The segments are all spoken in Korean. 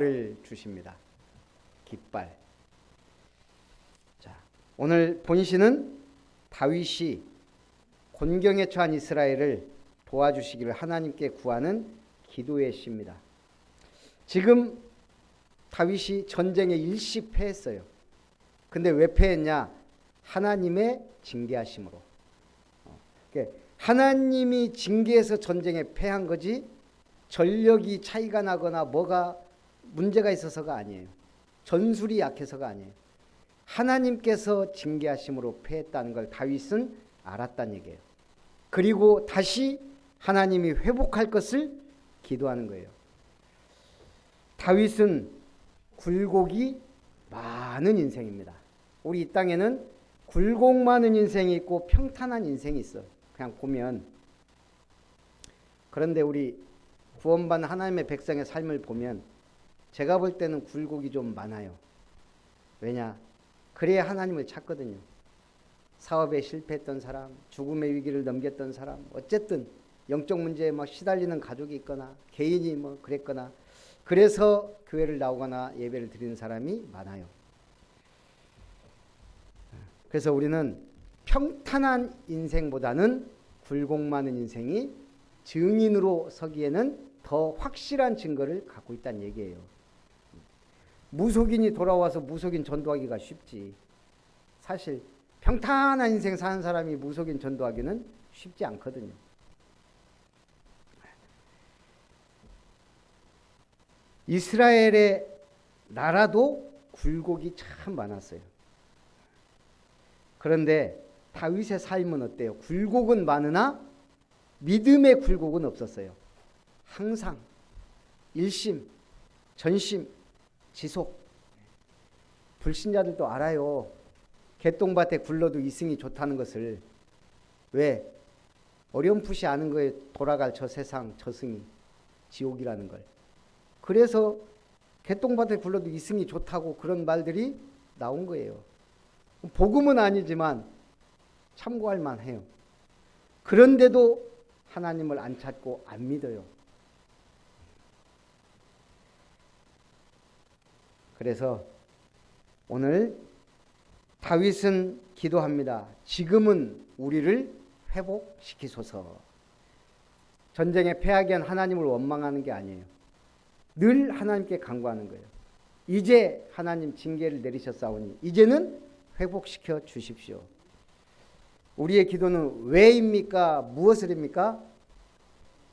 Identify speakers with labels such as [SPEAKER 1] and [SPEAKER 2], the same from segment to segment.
[SPEAKER 1] 를 주십니다. 깃발. 자, 오늘 본시는 다윗이 곤경에 처한 이스라엘을 도와주시기를 하나님께 구하는 기도의 시입니다. 지금 다윗이 전쟁에 일시 패했어요. 근데 왜 패했냐? 하나님의 징계하심으로. 하나님이 징계해서 전쟁에 패한 거지 전력이 차이가 나거나 뭐가 문제가 있어서가 아니에요. 전술이 약해서가 아니에요. 하나님께서 징계하심으로 패했다는 걸 다윗은 알았다는 얘기예요. 그리고 다시 하나님이 회복할 것을 기도하는 거예요. 다윗은 굴곡이 많은 인생입니다. 우리 이 땅에는 굴곡 많은 인생이 있고 평탄한 인생이 있어. 그냥 보면. 그런데 우리 구원받은 하나님의 백성의 삶을 보면 제가 볼 때는 굴곡이 좀 많아요. 왜냐? 그래야 하나님을 찾거든요. 사업에 실패했던 사람, 죽음의 위기를 넘겼던 사람, 어쨌든 영적 문제에 막 시달리는 가족이 있거나 개인이 뭐 그랬거나 그래서 교회를 나오거나 예배를 드리는 사람이 많아요. 그래서 우리는 평탄한 인생보다는 굴곡 많은 인생이 증인으로 서기에는 더 확실한 증거를 갖고 있다는 얘기예요. 무속인이 돌아와서 무속인 전도하기가 쉽지. 사실 평탄한 인생 사는 사람이 무속인 전도하기는 쉽지 않거든요. 이스라엘의 나라도 굴곡이 참 많았어요. 그런데 다윗의 삶은 어때요? 굴곡은 많으나 믿음의 굴곡은 없었어요. 항상 일심, 전심, 지속. 불신자들도 알아요. 개똥밭에 굴러도 이승이 좋다는 것을. 왜? 어렴풋이 아는 거에 돌아갈 저 세상 저승이 지옥이라는 걸. 그래서 개똥밭에 굴러도 이승이 좋다고 그런 말들이 나온 거예요. 복음은 아니지만 참고할 만해요. 그런데도 하나님을 안 찾고 안 믿어요. 그래서 오늘 다윗은 기도합니다. 지금은 우리를 회복시키소서. 전쟁에 패하기 위한 하나님을 원망하는 게 아니에요. 늘 하나님께 간구하는 거예요. 이제 하나님 징계를 내리셨사오니 이제는 회복시켜 주십시오. 우리의 기도는 왜입니까? 무엇을입니까?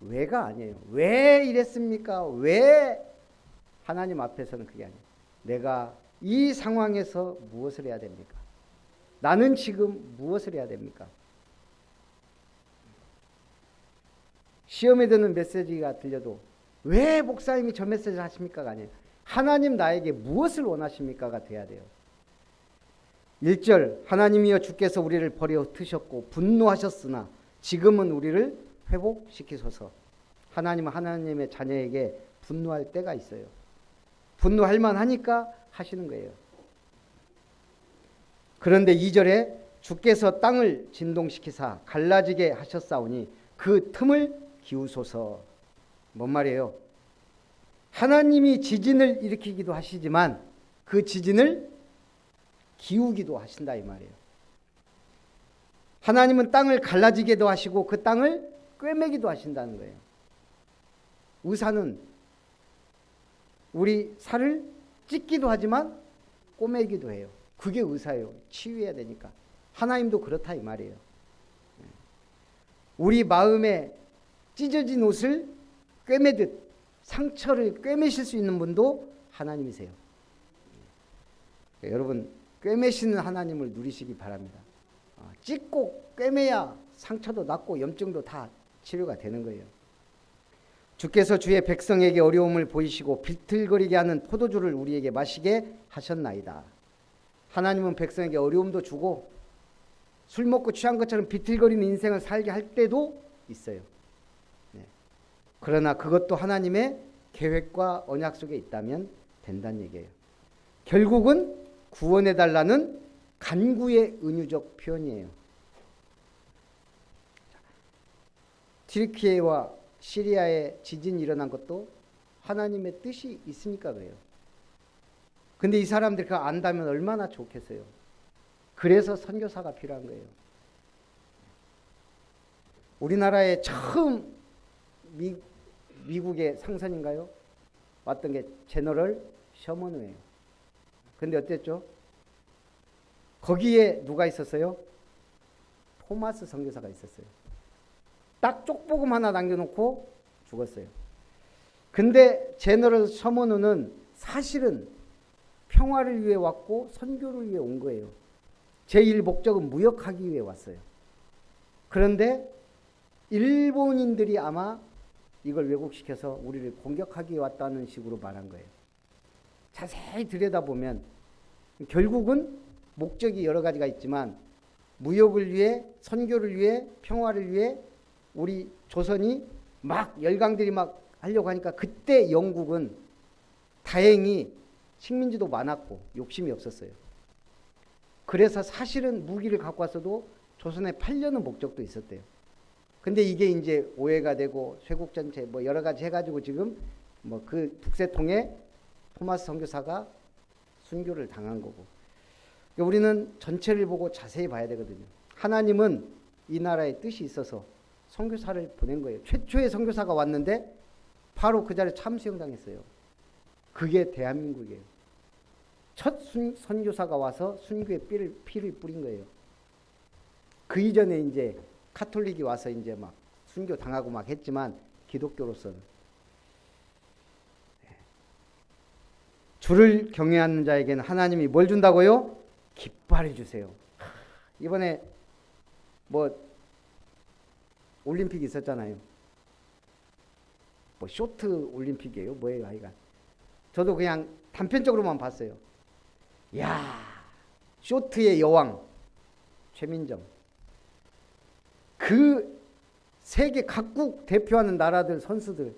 [SPEAKER 1] 왜가 아니에요. 왜 이랬습니까? 왜? 하나님 앞에서는 그게 아니에요. 내가 이 상황에서 무엇을 해야 됩니까? 나는 지금 무엇을 해야 됩니까? 시험에 드는 메시지가 들려도 왜 목사님이 저 메시지를 하십니까가 아니에요. 하나님 나에게 무엇을 원하십니까가 돼야 돼요. 1절 하나님이여 주께서 우리를 버려 흩으셨고 분노하셨으나 지금은 우리를 회복시키소서. 하나님은 하나님의 자녀에게 분노할 때가 있어요. 분노할 만하니까 하시는 거예요. 그런데 2절에 주께서 땅을 진동시키사 갈라지게 하셨사오니 그 틈을 기우소서. 뭔 말이에요? 하나님이 지진을 일으키기도 하시지만 그 지진을 기우기도 하신다 이 말이에요. 하나님은 땅을 갈라지게도 하시고 그 땅을 꿰매기도 하신다는 거예요. 의사는 우리 살을 찢기도 하지만 꼬매기도 해요. 그게 의사예요. 치유해야 되니까. 하나님도 그렇다 이 말이에요. 우리 마음에 찢어진 옷을 꿰매듯 상처를 꿰매실 수 있는 분도 하나님이세요. 여러분 꿰매시는 하나님을 누리시기 바랍니다. 찢고 꿰매야 상처도 낫고 염증도 다 치료가 되는 거예요. 주께서 주의 백성에게 어려움을 보이시고 비틀거리게 하는 포도주를 우리에게 마시게 하셨나이다. 하나님은 백성에게 어려움도 주고 술 먹고 취한 것처럼 비틀거리는 인생을 살게 할 때도 있어요. 그러나 그것도 하나님의 계획과 언약 속에 있다면 된다는 얘기예요. 결국은 구원해달라는 간구의 은유적 표현이에요. 튀르키예와 시리아에 지진이 일어난 것도 하나님의 뜻이 있으니까 그래요. 근데 이 사람들이 그거 안다면 얼마나 좋겠어요. 그래서 선교사가 필요한 거예요. 우리나라에 처음 미국의 상선인가요? 왔던 게 제너럴 셔먼우예요. 근데 어땠죠? 거기에 누가 있었어요? 토마스 선교사가 있었어요. 딱 쪽복음 하나 남겨놓고 죽었어요. 근데 제너럴 셔먼우는 사실은 평화를 위해 왔고 선교를 위해 온 거예요. 제1 목적은 무역하기 위해 왔어요. 그런데 일본인들이 아마 이걸 왜곡시켜서 우리를 공격하기 위해 왔다는 식으로 말한 거예요. 자세히 들여다보면 결국은 목적이 여러 가지가 있지만 무역을 위해, 선교를 위해, 평화를 위해 우리 조선이 막 열강들이 막 하려고 하니까 그때 영국은 다행히 식민지도 많았고 욕심이 없었어요. 그래서 사실은 무기를 갖고 왔어도 조선에 팔려는 목적도 있었대요. 근데 이게 이제 오해가 되고 쇄국전체 뭐 여러 가지 해가지고 지금 뭐 그 북새통에 토마스 선교사가 순교를 당한 거고. 우리는 전체를 보고 자세히 봐야 되거든요. 하나님은 이 나라에 뜻이 있어서 선교사를 보낸 거예요. 최초의 선교사가 왔는데 바로 그 자리에 참수형당했어요. 그게 대한민국이에요. 첫 선교사가 와서 순교의 피를 뿌린 거예요. 그 이전에 이제 카톨릭이 와서 이제 막 순교 당하고 막 했지만 기독교로서는 주를 경외하는 자에게는 하나님이 뭘 준다고요? 깃발을 주세요. 이번에 뭐 올림픽 있었잖아요. 뭐 쇼트 올림픽이에요. 뭐예요, 하여간. 저도 그냥 단편적으로만 봤어요. 야, 쇼트의 여왕 최민정. 그 세계 각국 대표하는 나라들 선수들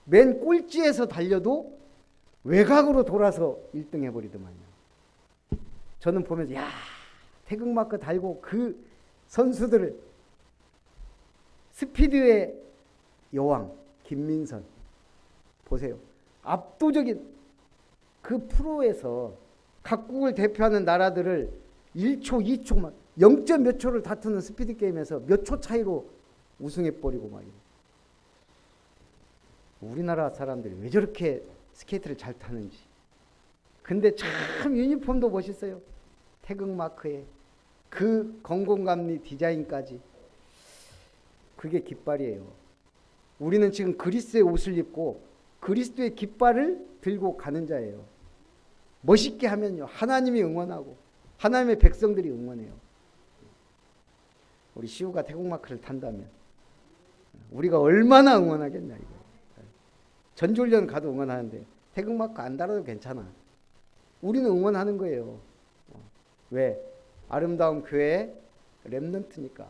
[SPEAKER 1] 맨 꼴찌에서 달려도 외곽으로 돌아서 1등 해버리더만요. 저는 보면서 야, 태극마크 달고 그 선수들을 스피드의 여왕 김민선 보세요. 압도적인 그 프로에서 각국을 대표하는 나라들을 1초, 2초만 0점 몇 초를 다투는 스피드 게임에서 몇 초 차이로 우승해버리고 말이에요. 우리나라 사람들이 왜 저렇게 스케이트를 잘 타는지. 근데 참 유니폼도 멋있어요. 태극마크에 그 건공감리 디자인까지. 그게 깃발이에요. 우리는 지금 그리스의 옷을 입고 그리스도의 깃발을 들고 가는 자예요. 멋있게 하면요, 하나님이 응원하고 하나님의 백성들이 응원해요. 우리 시우가 태극마크를 탄다면 우리가 얼마나 응원하겠냐 이거. 전지훈련 가도 응원하는데 태극마크 안 달아도 괜찮아. 우리는 응원하는 거예요. 왜? 아름다운 교회 렘넌트니까.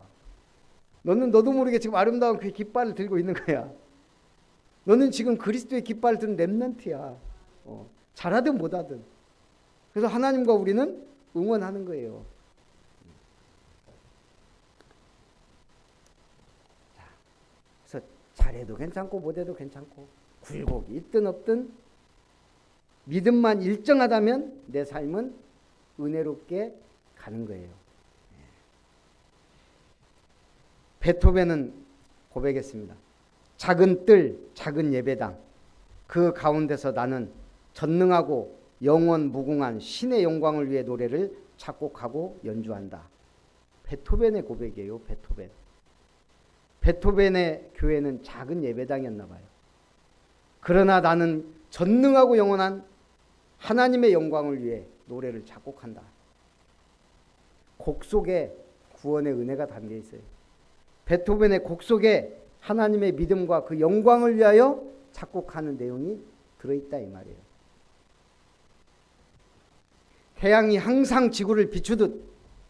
[SPEAKER 1] 너는 너도 모르게 지금 아름다운 교회 깃발을 들고 있는 거야. 너는 지금 그리스도의 깃발을 든 렘넌트야. 잘하든 못하든. 그래서 하나님과 우리는 응원하는 거예요. 그래서 잘해도 괜찮고 못해도 괜찮고 굴곡이 있든 없든 믿음만 일정하다면 내 삶은 은혜롭게 가는 거예요. 베토벤은 고백했습니다. 작은 뜰, 작은 예배당, 그 가운데서 나는 전능하고 영원 무궁한 신의 영광을 위해 노래를 작곡하고 연주한다. 베토벤의 고백이에요. 베토벤. 베토벤의 교회는 작은 예배당이었나 봐요. 그러나 나는 전능하고 영원한 하나님의 영광을 위해 노래를 작곡한다. 곡 속에 구원의 은혜가 담겨 있어요. 베토벤의 곡 속에 하나님의 믿음과 그 영광을 위하여 작곡하는 내용이 들어있다 이 말이에요. 태양이 항상 지구를 비추듯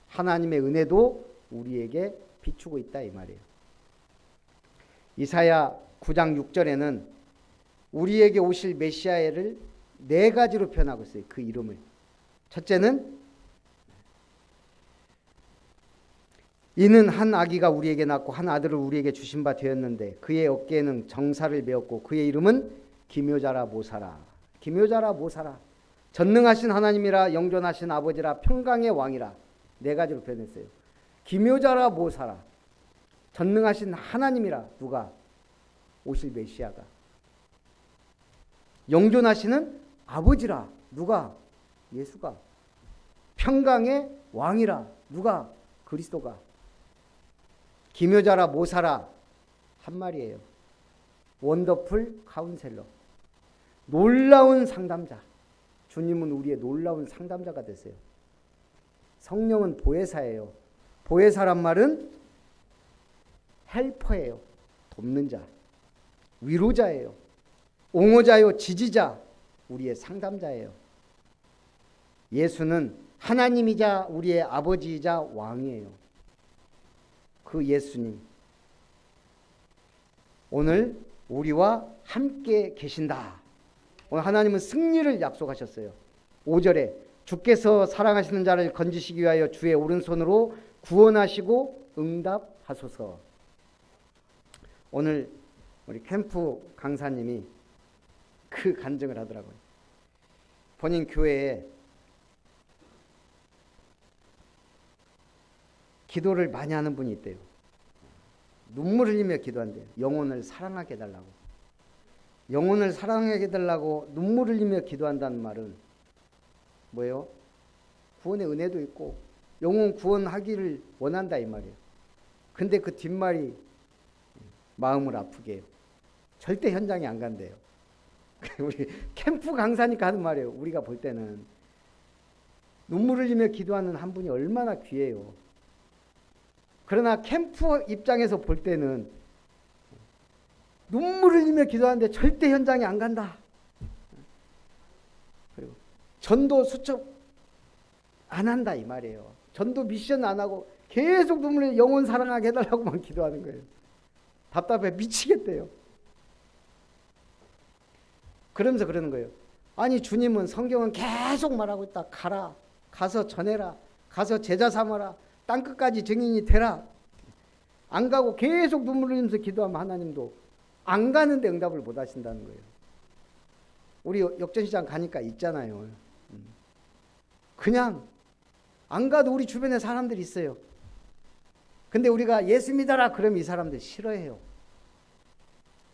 [SPEAKER 1] 하나님의 은혜도 우리에게 비추고 있다 이 말이에요. 이사야 9장 6절에는 우리에게 오실 메시아를 4가지로 표현하고 있어요. 그 이름을. 첫째는 이는 한 아기가 우리에게 낳고 한 아들을 우리에게 주신 바 되었는데 그의 어깨에는 정사를 메었고 그의 이름은 기묘자라 모사라. 기묘자라 모사라. 전능하신 하나님이라 영존하신 아버지라 평강의 왕이라. 네 가지로 표현했어요. 기묘자라 모사라. 전능하신 하나님이라. 누가? 오실 메시아가. 영존하시는 아버지라. 누가? 예수가. 평강의 왕이라. 누가? 그리스도가. 기묘자라 모사라. 한 말이에요. 원더풀 카운셀러. 놀라운 상담자. 주님은 우리의 놀라운 상담자가 되세요. 성령은 보혜사예요. 보혜사란 말은 헬퍼예요. 돕는 자. 위로자예요. 옹호자요. 지지자. 우리의 상담자예요. 예수는 하나님이자 우리의 아버지이자 왕이에요. 그 예수님. 오늘 우리와 함께 계신다. 오늘 하나님은 승리를 약속하셨어요. 5절에 주께서 사랑하시는 자를 건지시기 위하여 주의 오른손으로 구원하시고 응답하소서. 오늘 우리 캠프 강사님이 그 간증을 하더라고요. 본인 교회에 기도를 많이 하는 분이 있대요. 눈물 흘리며 기도한대요. 영혼을 사랑하게 해달라고. 영혼을 사랑하게 해달라고 눈물 흘리며 기도한다는 말은 뭐예요? 구원의 은혜도 있고 영혼 구원하기를 원한다 이 말이에요. 근데 그 뒷말이 마음을 아프게 해요. 절대 현장에 안 간대요. 우리 캠프 강사니까 하는 말이에요. 우리가 볼 때는 눈물 흘리며 기도하는 한 분이 얼마나 귀해요. 그러나 캠프 입장에서 볼 때는 눈물 흘리며 기도하는데 절대 현장에 안 간다. 그리고 전도 수첩 안 한다 이 말이에요. 전도 미션 안 하고 계속 눈물 흘리며 영혼 사랑하게 해달라고만 기도하는 거예요. 답답해 미치겠대요. 그러면서 그러는 거예요. 아니 주님은 성경은 계속 말하고 있다. 가라. 가서 전해라. 가서 제자 삼아라. 땅끝까지 증인이 되라. 안 가고 계속 눈물 흘리면서 기도하면 하나님도 안 가는데 응답을 못 하신다는 거예요. 우리 역전시장 가니까 있잖아요. 그냥 안 가도 우리 주변에 사람들이 있어요. 근데 우리가 예수 믿어라 그러면 이 사람들 싫어해요.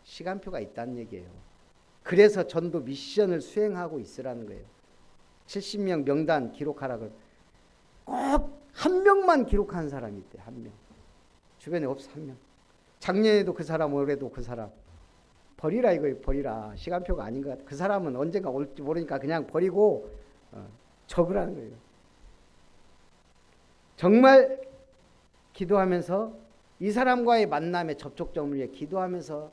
[SPEAKER 1] 시간표가 있다는 얘기예요. 그래서 전도 미션을 수행하고 있으라는 거예요. 70명 명단 기록하라 그러면 꼭 한 명만 기록하는 사람이 있대. 한 명. 주변에 없어. 한 명. 작년에도 그 사람, 올해도 그 사람. 버리라 이거예요. 버리라. 시간표가 아닌 것 같아. 그 사람은 언젠가 올지 모르니까 그냥 버리고 적으라는 거예요. 정말 기도하면서 이 사람과의 만남에 접촉점을 위해 기도하면서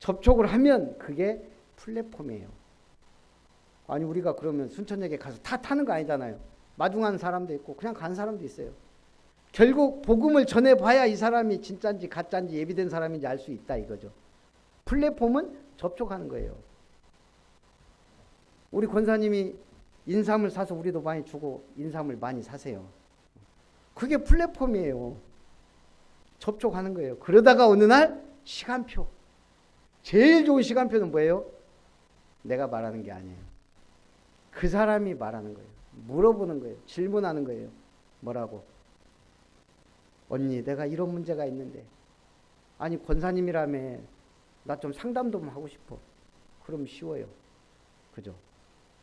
[SPEAKER 1] 접촉을 하면 그게 플랫폼이에요. 아니 우리가 그러면 순천역에 가서 다 타는 거 아니잖아요. 마중한 사람도 있고 그냥 간 사람도 있어요. 결국 복음을 전해봐야 이 사람이 진짜인지 가짜인지 예비된 사람인지 알 수 있다 이거죠. 플랫폼은 접촉하는 거예요. 우리 권사님이 인삼을 사서 우리도 많이 주고 인삼을 많이 사세요. 그게 플랫폼이에요. 접촉하는 거예요. 그러다가 어느 날 시간표. 제일 좋은 시간표는 뭐예요? 내가 말하는 게 아니에요. 그 사람이 말하는 거예요. 물어보는 거예요. 질문하는 거예요. 뭐라고? 언니 내가 이런 문제가 있는데 아니 권사님이라며 나 좀 상담 좀 하고 싶어. 그럼 쉬워요. 그죠?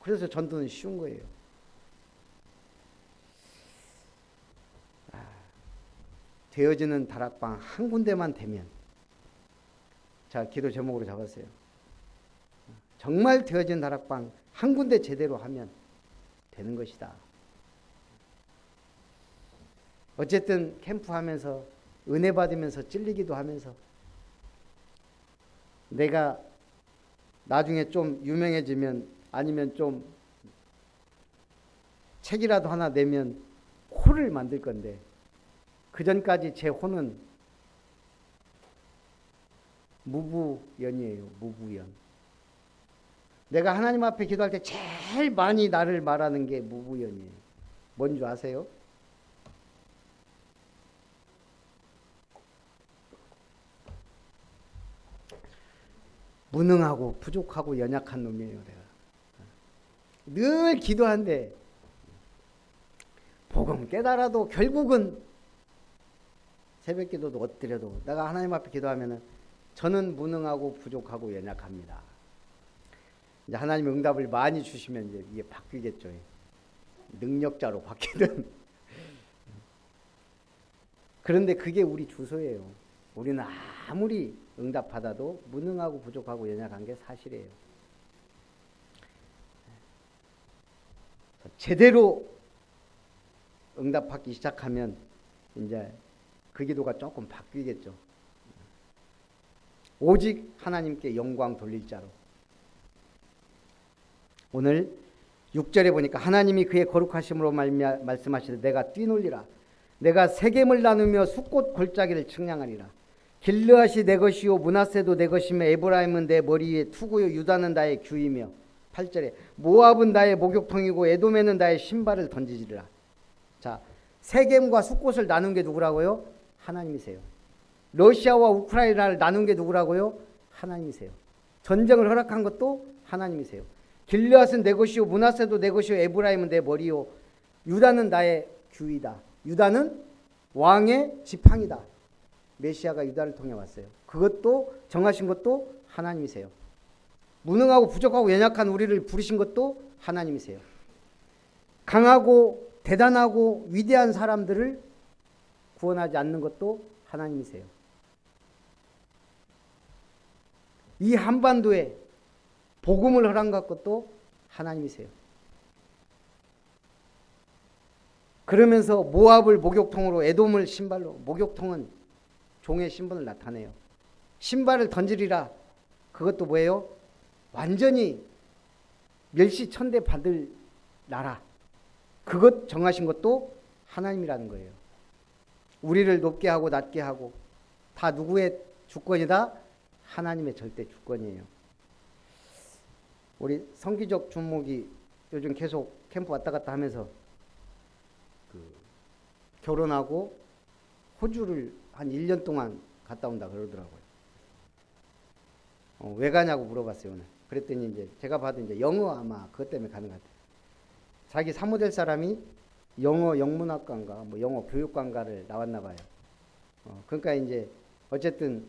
[SPEAKER 1] 그래서 전도는 쉬운 거예요. 되어지는 다락방 한 군데만 되면 자 기도 제목으로 적었어요. 정말 되어지는 다락방 한 군데 제대로 하면 되는 것이다. 어쨌든 캠프하면서 은혜 받으면서 찔리기도 하면서 내가 나중에 좀 유명해지면 아니면 좀 책이라도 하나 내면 호를 만들 건데 그 전까지 제 호는 무부연이에요. 무부연. 내가 하나님 앞에 기도할 때 제일 많이 나를 말하는 게 무부연이에요. 뭔지 아세요? 무능하고 부족하고 연약한 놈이에요. 내가 늘 기도한데 복음 깨달아도 결국은 새벽기도도 엎드려도 내가 하나님 앞에 기도하면은 저는 무능하고 부족하고 연약합니다. 이제 하나님 응답을 많이 주시면 이제 이게 바뀌겠죠. 능력자로 바뀌든. 그런데 그게 우리 주소예요. 우리는 아무리 응답받아도 무능하고 부족하고 연약한 게 사실이에요. 제대로 응답받기 시작하면 이제 그 기도가 조금 바뀌겠죠. 오직 하나님께 영광 돌릴 자로. 오늘 6절에 보니까 하나님이 그의 거룩하심으로 말씀하시되 내가 뛰놀리라. 내가 세겜을 나누며 숫꽃 골짜기를 측량하리라. 길르앗이 내 것이요 므낫세도 내 것이며 에브라임은 내 머리 위에 투구요 유다는 나의 규이며 8절에 모압은 나의 목욕통이고 에돔에는 나의 신발을 던지리라. 자, 세겜과 숫꽃을 나눈 게 누구라고요? 하나님이세요. 러시아와 우크라이나를 나눈 게 누구라고요? 하나님이세요. 전쟁을 허락한 것도 하나님이세요. 길르앗은 내 것이요 므낫세도 내 것이요 에브라임은 내 머리요 유다는 나의 규이다. 유다는 왕의 지팡이다. 메시아가 유다를 통해 왔어요. 그것도 정하신 것도 하나님이세요. 무능하고 부족하고 연약한 우리를 부르신 것도 하나님이세요. 강하고 대단하고 위대한 사람들을 구원하지 않는 것도 하나님이세요. 이 한반도에 복음을 허락한 것도 하나님이세요. 그러면서 모압을 목욕통으로 에돔을 신발로, 목욕통은 종의 신분을 나타내요. 신발을 던지리라. 그것도 뭐예요? 완전히 멸시천대 받을 나라. 그것 정하신 것도 하나님이라는 거예요. 우리를 높게 하고 낮게 하고 다 누구의 주권이다? 하나님의 절대 주권이에요. 우리 성기적 주목이 요즘 계속 캠프 왔다 갔다 하면서 결혼하고 호주를 한 1년 동안 갔다 온다 그러더라고요. 왜 가냐고 물어봤어요, 오늘. 그랬더니 이제 제가 봐도 이제 영어 아마 그것 때문에 가는 것 같아요. 자기 사모될 사람이 영어 영문학과인가 뭐 영어 교육관가를 나왔나 봐요. 그러니까 이제 어쨌든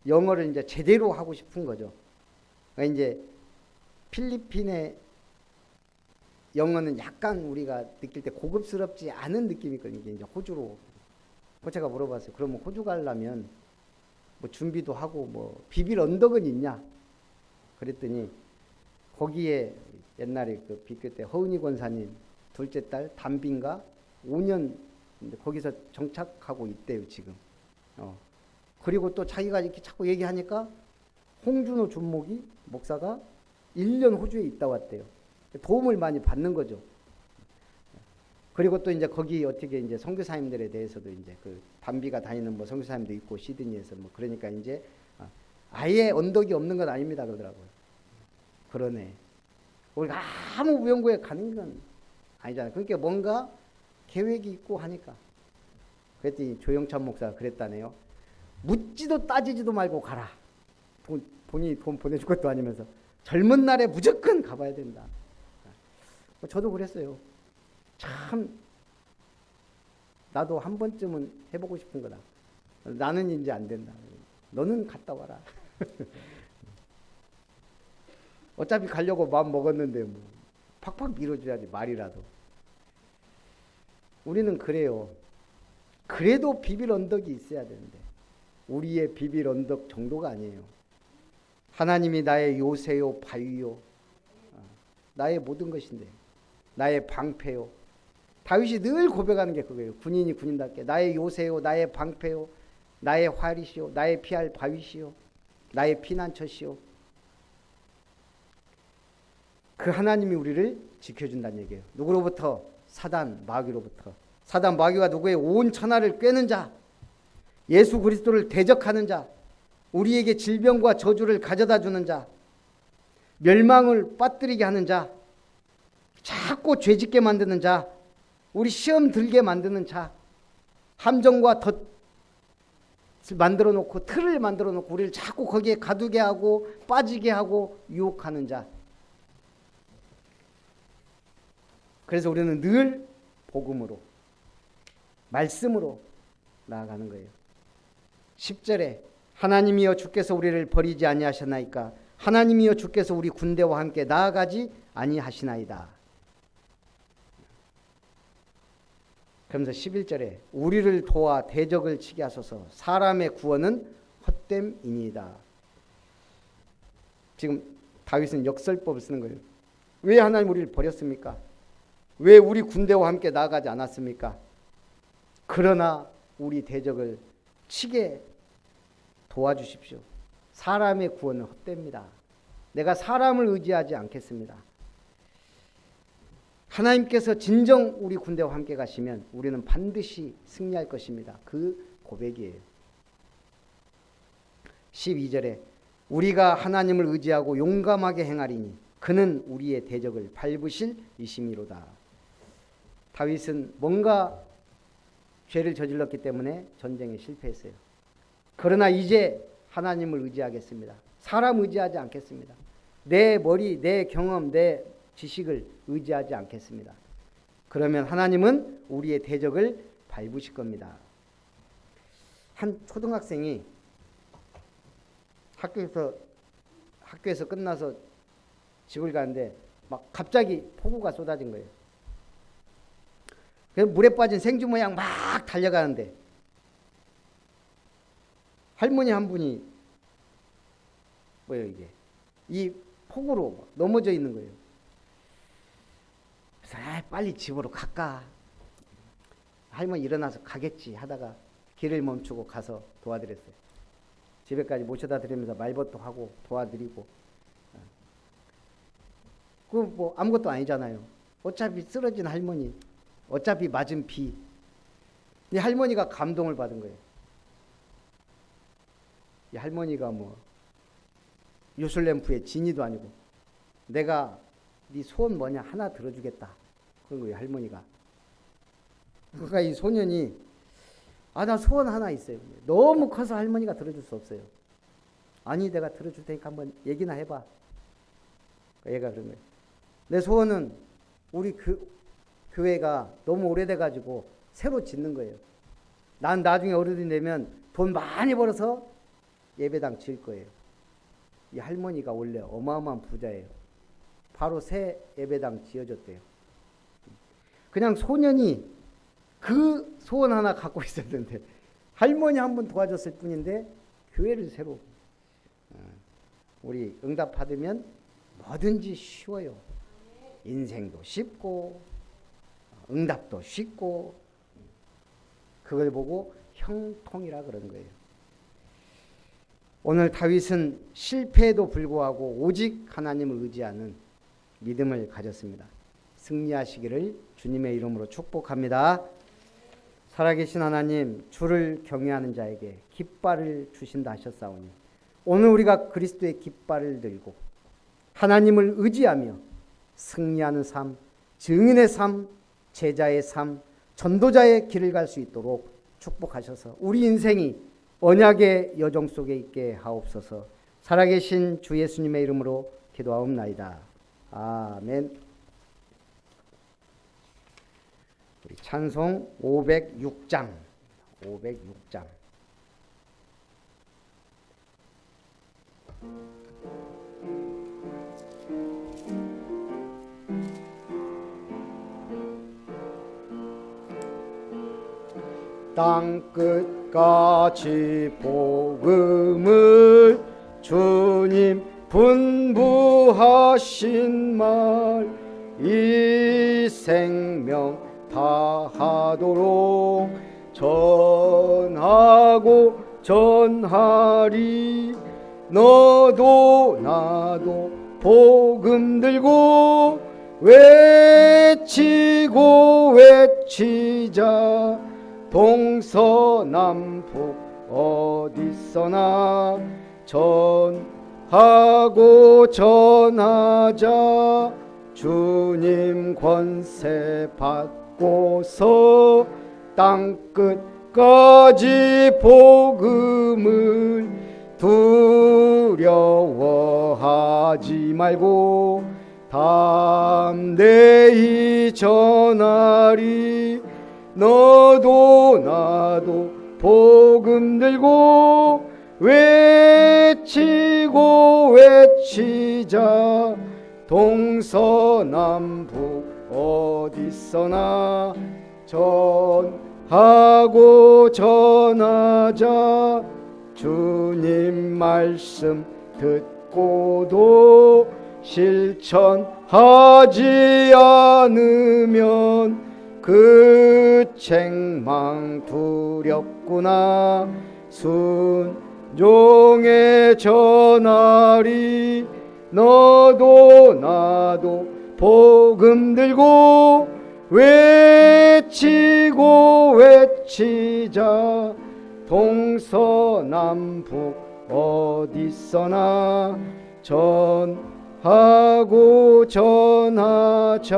[SPEAKER 1] 영어를 이제 제대로 하고 싶은 거죠. 그러니까 이제 필리핀의 영어는 약간 우리가 느낄 때 고급스럽지 않은 느낌이 있거든요. 이제 호주로. 제가 물어봤어요. 그러면 호주 가려면 뭐 준비도 하고 뭐 비빌 언덕은 있냐? 그랬더니 거기에 옛날에 그 비교 때 허은희 권사님 둘째 딸 담빈가 5년 거기서 정착하고 있대요 지금. 그리고 또 자기가 이렇게 자꾸 얘기하니까 홍준호 준목이 목사가 1년 호주에 있다 왔대요. 도움을 많이 받는 거죠. 그리고 또 이제 거기 어떻게 이제 선교사님들에 대해서도 이제 그 담비가 다니는 뭐 선교사님도 있고 시드니에서 뭐 그러니까 이제 아예 언덕이 없는 건 아닙니다 그러더라고요. 그러네. 우리가 아무 우연구에 가는 건 아니잖아요. 그러니까 뭔가 계획이 있고 하니까. 그랬더니 조영찬 목사가 그랬다네요. 묻지도 따지지도 말고 가라. 본인이 돈 보내줄 것도 아니면서 젊은 날에 무조건 가봐야 된다. 저도 그랬어요. 참 나도 한 번쯤은 해보고 싶은 거다. 나는 이제 안 된다. 너는 갔다 와라. 어차피 가려고 마음 먹었는데 뭐 팍팍 밀어줘야지 말이라도. 우리는 그래요. 그래도 비빌 언덕이 있어야 되는데 우리의 비빌 언덕 정도가 아니에요. 하나님이 나의 요새요 바위요 나의 모든 것인데 나의 방패요. 다윗이 늘 고백하는 게 그거예요. 군인이 군인답게 나의 요새요 나의 방패요 나의 활이시요 나의 피할 바위시요 나의 피난처시요. 그 하나님이 우리를 지켜준다는 얘기예요. 누구로부터? 사단 마귀로부터. 사단 마귀가 누구의 온 천하를 꿰는 자, 예수 그리스도를 대적하는 자, 우리에게 질병과 저주를 가져다 주는 자, 멸망을 빠뜨리게 하는 자, 자꾸 죄짓게 만드는 자, 우리 시험 들게 만드는 자, 함정과 만들어 놓고 틀을 만들어 놓고 우리를 자꾸 거기에 가두게 하고 빠지게 하고 유혹하는 자. 그래서 우리는 늘 복음으로, 말씀으로 나아가는 거예요. 10절에 하나님이여 주께서 우리를 버리지 아니하셨나이까? 하나님이여 주께서 우리 군대와 함께 나아가지 아니하시나이다. 그러면서 11절에 우리를 도와 대적을 치게 하소서. 사람의 구원은 헛됨이니이다. 지금 다윗은 역설법을 쓰는 거예요. 왜 하나님 우리를 버렸습니까? 왜 우리 군대와 함께 나아가지 않았습니까? 그러나 우리 대적을 치게 도와주십시오. 사람의 구원은 헛됩니다. 내가 사람을 의지하지 않겠습니다. 하나님께서 진정 우리 군대와 함께 가시면 우리는 반드시 승리할 것입니다. 그 고백이에요. 12절에 우리가 하나님을 의지하고 용감하게 행하리니 그는 우리의 대적을 밟으실 이심이로다. 다윗은 뭔가 죄를 저질렀기 때문에 전쟁에 실패했어요. 그러나 이제 하나님을 의지하겠습니다. 사람 의지하지 않겠습니다. 내 머리, 내 경험, 내 지식을 의지하지 않겠습니다. 그러면 하나님은 우리의 대적을 밟으실 겁니다. 한 초등학생이 학교에서 끝나서 집을 가는데 막 갑자기 폭우가 쏟아진 거예요. 그래서 물에 빠진 생쥐 모양 막 달려가는데 할머니 한 분이 뭐예요 이게? 이 폭우로 넘어져 있는 거예요. 그래서 빨리 집으로 갈까? 할머니 일어나서 가겠지 하다가 길을 멈추고 가서 도와드렸어요. 집에까지 모셔다 드리면서 말벗도 하고 도와드리고. 그 뭐 아무것도 아니잖아요. 어차피 쓰러진 할머니, 어차피 맞은 비. 이 할머니가 감동을 받은 거예요. 이 할머니가 뭐 요술램프의 진이도 아니고 내가 네 소원 뭐냐 하나 들어주겠다 그런 거예요. 할머니가. 그러니까 이 소년이 나 소원 하나 있어요. 너무 커서 할머니가 들어줄 수 없어요. 아니 내가 들어줄 테니까 한번 얘기나 해봐. 얘가 그런 거예요. 내 소원은 우리 교회가 너무 오래돼가지고 새로 짓는 거예요. 난 나중에 어른이 되면 돈 많이 벌어서 예배당 지을 거예요. 이 할머니가 원래 어마어마한 부자예요. 바로 새 예배당 지어줬대요. 그냥 소년이 그 소원 하나 갖고 있었는데 할머니 한 분 도와줬을 뿐인데 교회를 새로. 우리 응답 받으면 뭐든지 쉬워요. 인생도 쉽고 응답도 쉽고 그걸 보고 형통이라 그런 거예요. 오늘 다윗은 실패에도 불구하고 오직 하나님을 의지하는 믿음을 가졌습니다. 승리하시기를 주님의 이름으로 축복합니다. 살아계신 하나님, 주를 경외하는 자에게 깃발을 주신다 하셨사오니 오늘 우리가 그리스도의 깃발을 들고 하나님을 의지하며 승리하는 삶, 증인의 삶, 제자의 삶, 전도자의 길을 갈 수 있도록 축복하셔서 우리 인생이 언약의 여정 속에 있게 하옵소서. 살아계신 주 예수님의 이름으로 기도하옵나이다. 아멘. 우리 찬송 506장. 땅끝까지 복음을 주님 분부하신 말 이 생명 다하도록 전하고 전하리. 너도 나도 복음 들고 외치고 외치자. 동서남북 어디서나 전하고 전하자. 주님 권세 받고서 땅끝까지 까지 복음을 두려워하지 말고 담대히 전하리. 너도 나도 복음 들고 외치고 외치자. 동서남북 어디서나 전하고 전하자. 주님 말씀 듣고도 실천하지 않으면 그 책망 두렵구나. 순종에 전하리. 너도 나도 복음 들고 외치고 외치자. 동서남북 어디서나 전하고 전하자.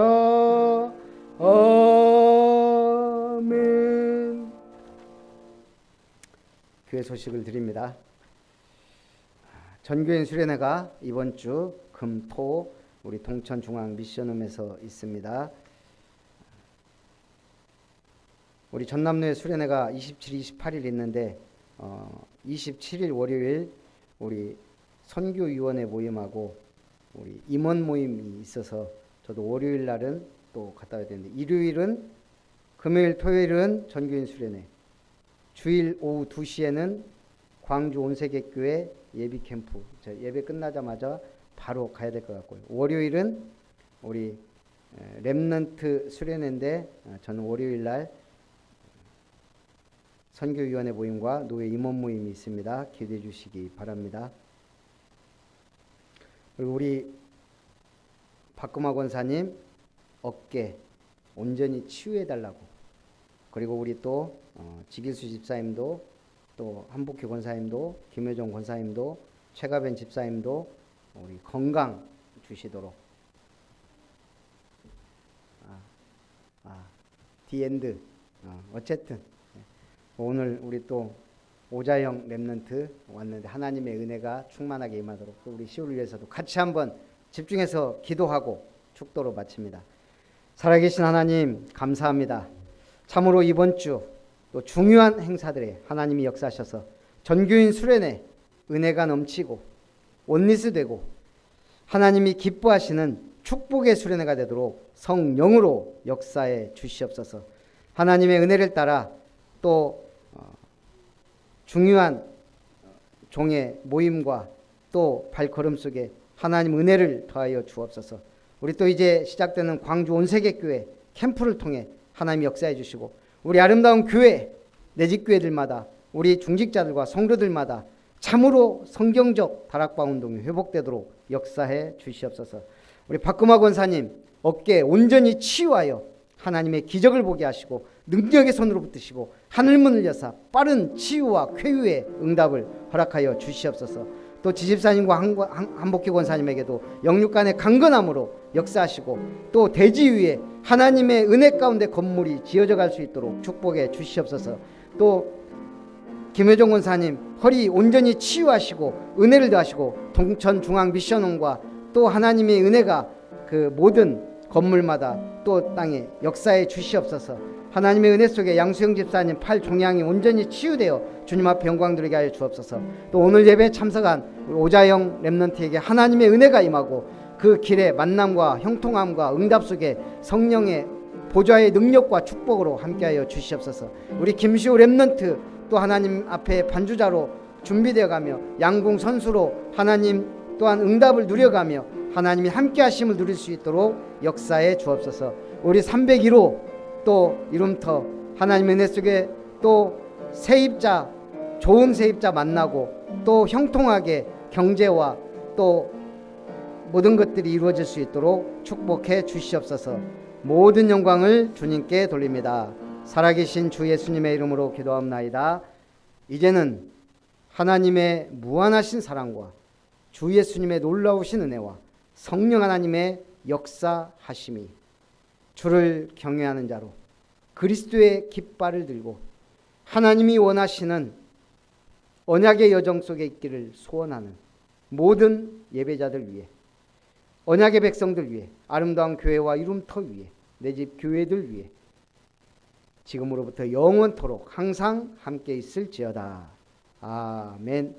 [SPEAKER 1] 아멘. 교회 소식을 드립니다. 전교인 수련회가 이번 주 금, 토 우리 동천중앙 미션홈에서 있습니다. 우리 전남로의 수련회가 27, 28일 있는데 27일 월요일 우리 선교위원회 모임하고 우리 임원 모임이 있어서 저도 월요일 날은 또 갔다 와야 되는데, 일요일은, 금요일, 토요일은 전교인 수련회, 주일 오후 2시에는 광주 온세계교회 예비 캠프, 예배 끝나자마자 바로 가야 될 것 같고요. 월요일은 우리 렘넌트 수련회인데 저는 월요일 날 선교위원회 모임과 노예 임원 모임이 있습니다. 기대해 주시기 바랍니다. 그리고 우리 박금화 권사님 어깨 온전히 치유해 달라고, 그리고 우리 또 지길수 집사님도, 또 한복희 권사님도, 김효정 권사님도, 최가변 집사님도 우리 건강 주시도록, 디엔드, 어쨌든 오늘 우리 또 오자영 렘넌트 왔는데 하나님의 은혜가 충만하게 임하도록, 또 우리 시우를 위해서도 같이 한번 집중해서 기도하고 축도로 마칩니다. 살아계신 하나님 감사합니다. 참으로 이번 주 또 중요한 행사들에 하나님이 역사하셔서 전교인 수련회 은혜가 넘치고 온리스 되고 하나님이 기뻐하시는 축복의 수련회가 되도록 성령으로 역사해 주시옵소서. 하나님의 은혜를 따라 또 중요한 종의 모임과 또 발걸음 속에 하나님 은혜를 더하여 주옵소서. 우리 또 이제 시작되는 광주 온세계교회 캠프를 통해 하나님 역사해 주시고, 우리 아름다운 교회, 내 집 교회들마다, 우리 중직자들과 성도들마다 참으로 성경적 다락방 운동이 회복되도록 역사해 주시옵소서. 우리 박금화 권사님 어깨 온전히 치유하여 하나님의 기적을 보게 하시고 능력의 손으로 붙드시고 하늘문을 여사 빠른 치유와 쾌유의 응답을 허락하여 주시옵소서. 또 지집사님과 한복희 권사님에게도 영육간의 강건함으로 역사하시고, 또 대지 위에 하나님의 은혜 가운데 건물이 지어져 갈 수 있도록 축복해 주시옵소서. 또 김효정 권사님 허리 온전히 치유하시고 은혜를 더하시고, 동천중앙 미션홈과 또 하나님의 은혜가 그 모든 건물마다 또 땅에 역사해 주시옵소서. 하나님의 은혜 속에 양수영 집사님 팔 종양이 온전히 치유되어 주님 앞에 영광 드리게 하여 주옵소서. 또 오늘 예배에 참석한 오자영 렘넌트에게 하나님의 은혜가 임하고 그 길에 만남과 형통함과 응답 속에 성령의 보좌의 능력과 축복으로 함께하여 주시옵소서. 우리 김시호 렘넌트 또 하나님 앞에 반주자로 준비되어 가며 양궁 선수로 하나님 또한 응답을 누려가며 하나님이 함께 하심을 누릴 수 있도록 역사해 주옵소서. 우리 301호 또 이름터 하나님의 은혜 속에 또 세입자, 좋은 세입자 만나고 또 형통하게 경제와 또 모든 것들이 이루어질 수 있도록 축복해 주시옵소서. 모든 영광을 주님께 돌립니다. 살아계신 주 예수님의 이름으로 기도합나이다. 이제는 하나님의 무한하신 사랑과 주 예수님의 놀라우신 은혜와 성령 하나님의 역사하심이 주를 경외하는 자로 그리스도의 깃발을 들고 하나님이 원하시는 언약의 여정 속에 있기를 소원하는 모든 예배자들 위해, 언약의 백성들 위해, 아름다운 교회와 이룸터 위해, 내 집 교회들 위해 지금으로부터 영원토록 항상 함께 있을지어다. 아멘.